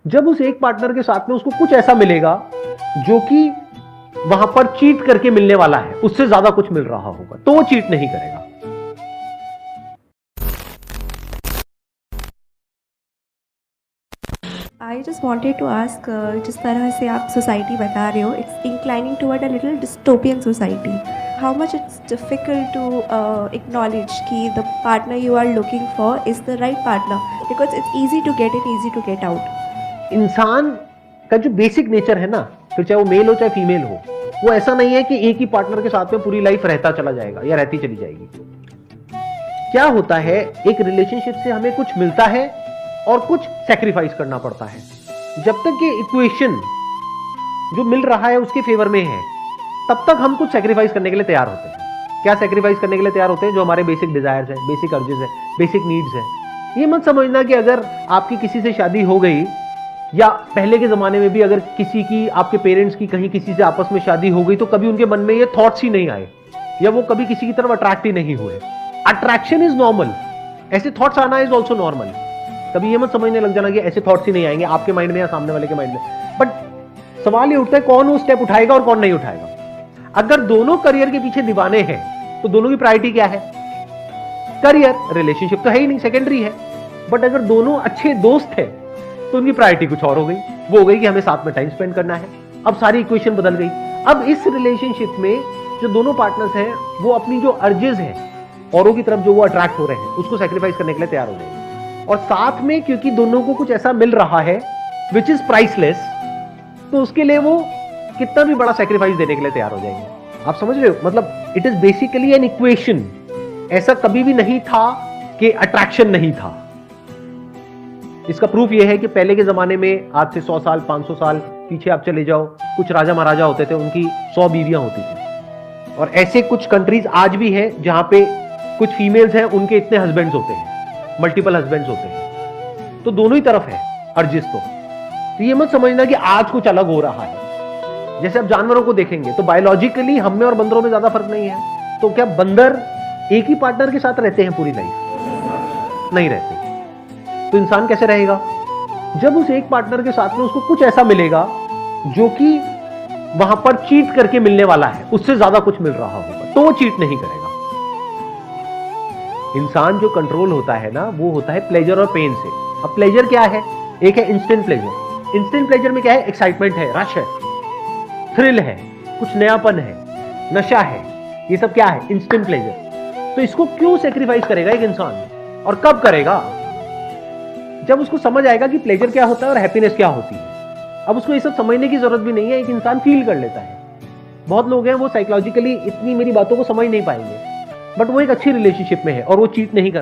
जब उस एक पार्टनर के साथ में उसको कुछ ऐसा मिलेगा जो कि वहां पर चीट करके मिलने वाला है, उससे ज्यादा कुछ मिल रहा होगा, तो वो चीट नहीं करेगा। I just wanted to ask, जिस तरह से आप सोसाइटी बता रहे हो, it's inclining toward a little dystopian society. How much it's difficult to acknowledge कि the partner you are looking for is the right partner, because it's easy to get in, easy to get out. इंसान का जो basic nature है ना, फिर चाहे वो mail हो चाहे फीमेल हो, वो ऐसा नहीं है कि एक ही पार्टनर के साथ में पूरी लाइफ रहता चला जाएगा या रहती चली जाएगी। क्या होता है, एक रिलेशनशिप से हमें कुछ मिलता है और कुछ सैक्रिफाइस करना पड़ता है। जब तक ये इक्वेशन जो मिल रहा है उसके फेवर में है, तब तक हम कुछ सैक्रिफाइस करने के लिए तैयार होते हैं। क्या सैक्रिफाइस करने के लिए तैयार होते हैं? जो हमारे बेसिक डिजायर्स है, बेसिक अर्जेस है, बेसिक नीड्स है। ये मत समझना कि अगर आपकी किसी से शादी हो गई, या पहले के जमाने में भी अगर किसी की, आपके पेरेंट्स की कहीं किसी से आपस में शादी हो गई, तो कभी उनके मन में ये थॉट्स ही नहीं आए, या वो कभी किसी की तरफ अट्रैक्ट ही नहीं हुए। अट्रैक्शन इज नॉर्मल, ऐसे थॉट्स आना इज ऑल्सो नॉर्मल। कभी ये मत समझने लग जाना कि ऐसे थॉट्स ही नहीं आएंगे आपके माइंड में या सामने वाले के माइंड में। बट सवाल ये उठता है, कौन वो स्टेप उठाएगा और कौन नहीं उठाएगा। अगर दोनों करियर के पीछे दीवाने हैं, तो दोनों की प्रायोरिटी क्या है? करियर। रिलेशनशिप तो है ही नहीं, सेकेंडरी है। बट अगर दोनों अच्छे दोस्त हैं, तो उनकी प्रायोरिटी कुछ और हो गई। वो हो गई कि हमें साथ में टाइम स्पेंड करना है। अब सारी इक्वेशन बदल गई। अब इस रिलेशनशिप में जो दोनों पार्टनर्स हैं, वो अपनी जो अर्जेस हैं, औरों की तरफ जो वो अट्रैक्ट हो रहे हैं, उसको सैक्रिफाइस करने के लिए तैयार हो जाएंगे। और साथ में क्योंकि दोनों को कुछ ऐसा मिल रहा है विच इज प्राइसलेस, तो उसके लिए वो कितना भी बड़ा सैक्रिफाइस देने के लिए तैयार हो जाएंगे। आप समझ रहे हो? मतलब it is basically an equation. ऐसा कभी भी नहीं था कि अट्रैक्शन नहीं था। इसका प्रूफ यह है कि पहले के जमाने में, आज से 100 साल 500 साल पीछे आप चले जाओ, कुछ राजा महाराजा होते थे, उनकी 100 बीवियां होती थी। और ऐसे कुछ कंट्रीज आज भी हैं जहां पे कुछ फीमेल्स हैं, उनके इतने हस्बैंड्स होते हैं, मल्टीपल हस्बैंड्स होते हैं। तो दोनों ही तरफ है अर्जिस। तो ये मत समझना कि आज कुछ अलग हो रहा है। जैसे आप जानवरों को देखेंगे तो बायोलॉजिकली हम में और बंदरों में ज्यादा फर्क नहीं है। तो क्या बंदर एक ही पार्टनर के साथ रहते हैं पूरी लाइफ? नहीं रहते। तो इंसान कैसे रहेगा? जब उस एक पार्टनर के साथ में उसको कुछ ऐसा मिलेगा जो कि वहां पर चीट करके मिलने वाला है, उससे ज्यादा कुछ मिल रहा होगा, तो वो चीट नहीं करेगा। इंसान जो कंट्रोल होता है ना, वो होता है प्लेजर और पेन से। अब प्लेजर क्या है? एक है इंस्टेंट प्लेजर। इंस्टेंट प्लेजर में क्या है? एक्साइटमेंट है, रश है, थ्रिल है, कुछ नयापन है, नशा है। ये सब क्या है? Instant pleasure. तो इसको क्यों सेक्रीफाइस करेगा एक इंसान, और कब करेगा? जब उसको समझ आएगा कि प्लेजर क्या होता है और हैप्पीनेस क्या होती है। अब उसको ये सब समझने की जरूरत भी नहीं है, एक इंसान फील कर लेता है। बहुत लोग हैं वो साइकोलॉजिकली इतनी मेरी बातों को समझ नहीं पाएंगे, बट वो एक अच्छी रिलेशनशिप में है और वो चीट नहीं कर